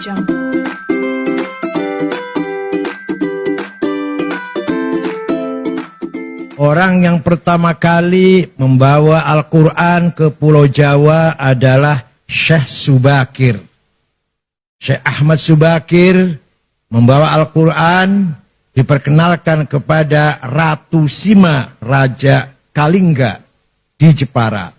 Jungle. Orang yang pertama kali membawa Al-Quran ke Pulau Jawa adalah Syekh Subakir. Syekh Ahmad Subakir membawa Al-Quran, diperkenalkan kepada Ratu Sima, Raja Kalingga di Jepara.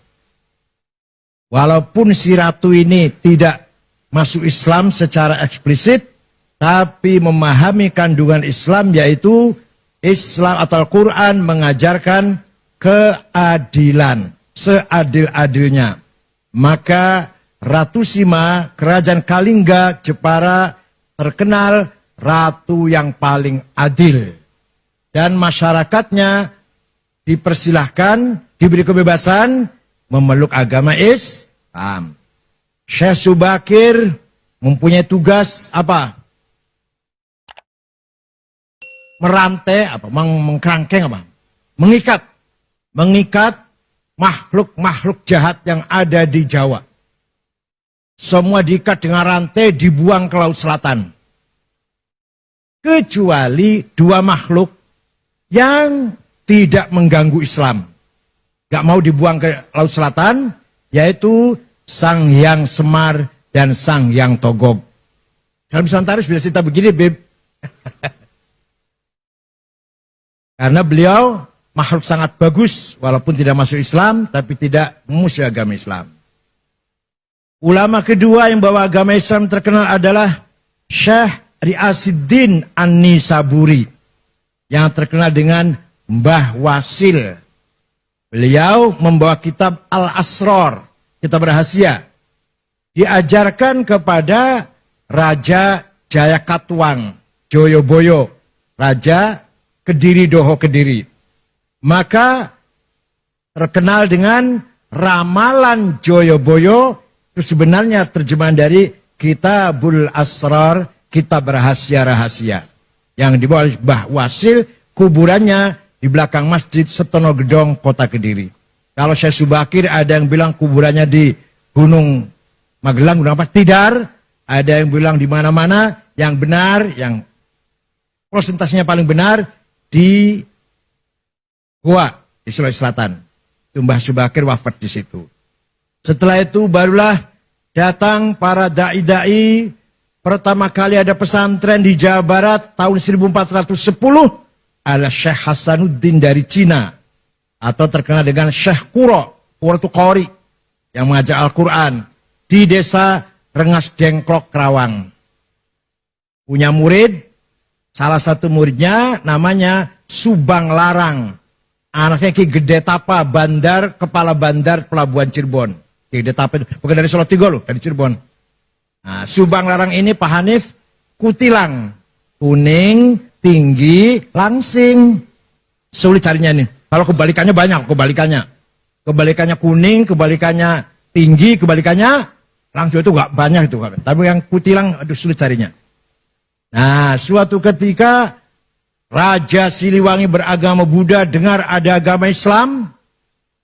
Walaupun si ratu ini tidak masuk Islam secara eksplisit, tapi memahami kandungan Islam, yaitu Islam atau Al-Quran mengajarkan keadilan, seadil-adilnya. Maka Ratu Sima, Kerajaan Kalingga, Jepara, terkenal ratu yang paling adil. Dan masyarakatnya dipersilahkan, diberi kebebasan memeluk agama Islam. Syekh Subakir mempunyai tugas apa? Merantai apa? Mengkerangkeng apa? Mengikat makhluk-makhluk jahat yang ada di Jawa. Semua diikat dengan rantai, dibuang ke Laut Selatan. Kecuali dua makhluk yang tidak mengganggu Islam. Gak mau dibuang ke Laut Selatan, yaitu Sang Hyang Semar dan Sang Hyang Togog. Dalam Nusantara bisa cerita begini, Beb. Karena beliau makhluk sangat bagus, walaupun tidak masuk Islam, tapi tidak memusuhi agama Islam. Ulama kedua yang bawa agama Islam terkenal adalah Syekh Ri'asuddin An-Nisaburi, yang terkenal dengan Mbah Wasil. Beliau membawa kitab Al-Asrar, kitab rahasia. Diajarkan kepada Raja Jayakatwang, Joyoboyo, Raja Kediri Doho Kediri. Maka terkenal dengan ramalan Joyoboyo, itu sebenarnya terjemahan dari Kitabul Asrar, kitab rahasia-rahasia. Yang dibawa oleh Mbah Wasil, kuburannya di belakang Masjid Setono Gedong, Kota Kediri. Kalau Syekh Subakir ada yang bilang kuburannya di Gunung Magelang, Gunung apa? Tidar. Ada yang bilang di mana-mana. Yang benar, yang presentasinya paling benar, di Goa, di Sulawesi Selatan. Mbah Subakir wafat di situ. Setelah itu barulah datang para da'i-da'i. Pertama kali ada pesantren di Jawa Barat tahun 1410 adalah Syekh Hasanuddin dari Cina. Atau terkenal dengan Syekh Kuro. Kuro itu Qori yang mengajar Al-Quran di desa Rengas Dengklok, Kerawang. Punya murid. Salah satu muridnya namanya Subang Larang. Anaknya Ki Gede Tapa, kepala bandar pelabuhan Cirebon. Ki Gede Tapa itu bukan dari Solo Tigo loh, dari Cirebon. Nah, Subang Larang ini Pak Hanif kutilang. Kuning, tinggi, langsing. Sulit carinya nih. Kalau kebalikannya banyak, kebalikannya. Kebalikannya kuning, kebalikannya tinggi, kebalikannya langsing itu gak banyak itu. Tapi yang kutilang, aduh sulit carinya. Nah, suatu ketika Raja Siliwangi beragama Buddha dengar ada agama Islam,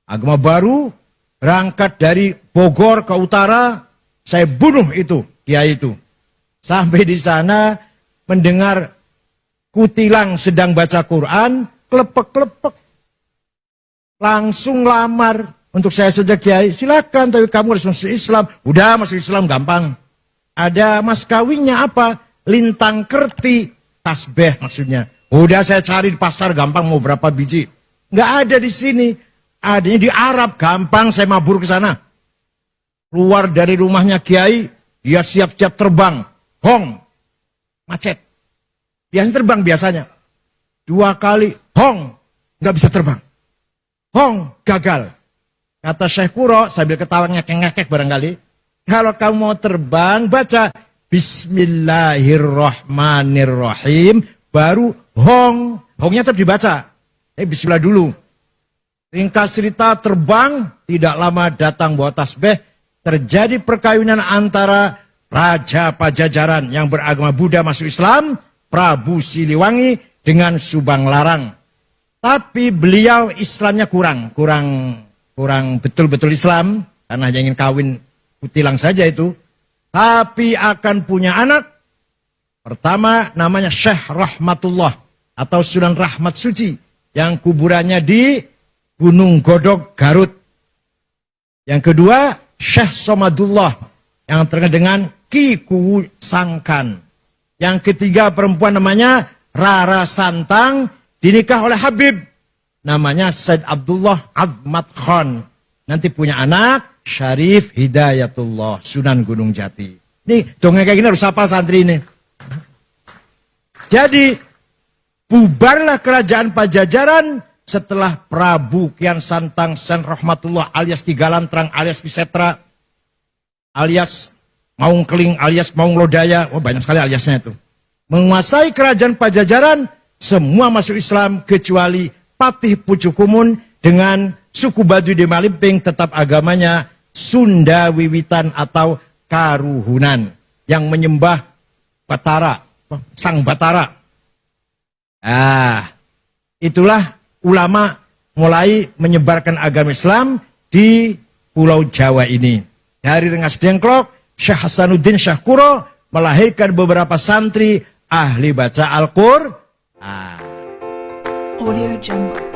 agama baru, berangkat dari Bogor ke utara, saya bunuh itu, kiai itu. Sampai di sana mendengar kutilang sedang baca Quran, klepek-klepek. Langsung lamar untuk saya saja kiai, silakan tapi kamu harus masuk Islam. Udah masuk Islam gampang. Ada mas kawinnya apa? Lintang kerti, tasbih maksudnya. Udah saya cari di pasar gampang mau berapa biji. Nggak ada di sini. Adanya di Arab gampang saya mabur ke sana. Keluar dari rumahnya kiai, dia siap-siap terbang. Hong, macet. Biasanya terbang biasanya. 2 kali, hong, nggak bisa terbang. Hong, gagal. Kata Syekh Kuro sambil ketawa ngekek-ngekek barangkali. Kalau kamu mau terbang, baca Bismillahirrahmanirrahim, baru hong. Hongnya tetap dibaca. Bismillah dulu. Ringkas cerita terbang, tidak lama datang bawa tasbih. Terjadi perkawinan antara Raja Pajajaran yang beragama Buddha masuk Islam, Prabu Siliwangi dengan Subang Larang. Tapi beliau Islamnya kurang betul-betul Islam, karena hanya ingin kawin kutilang saja itu. tapi akan punya anak. Pertama namanya Syekh Rahmatullah atau Sunan Rahmat Suci yang kuburannya di Gunung Godog, Garut. Yang kedua Syekh Somadullah yang terkenal dengan Ki Kuwu Sangkan. Yang ketiga perempuan namanya Rara Santang, dinikah oleh Habib namanya Said Abdullah Admat Khan. Nanti punya anak Syarif Hidayatullah Sunan Gunung Jati. Nih dongeng kayak gini harus apa santri ini. Jadi bubarlah kerajaan Pajajaran setelah Prabu Kian Santang Sen Rahmatullah alias Ki Galantrang alias Ki Setra alias Maung Keling alias Maung Lodaya. Oh banyak sekali aliasnya itu. Menguasai kerajaan Pajajaran, semua masuk Islam kecuali Patih Pucukumun dengan suku Baduy di Malimping tetap agamanya Sunda Wiwitan atau Karuhunan yang menyembah Batara. Sang Batara. Itulah ulama mulai menyebarkan agama Islam di Pulau Jawa ini. Dari Rengas Dengklok, Syekh Hasanuddin Syekh Kuro melahirkan beberapa santri ahli baca Al-Qur'an. Audio Jungle.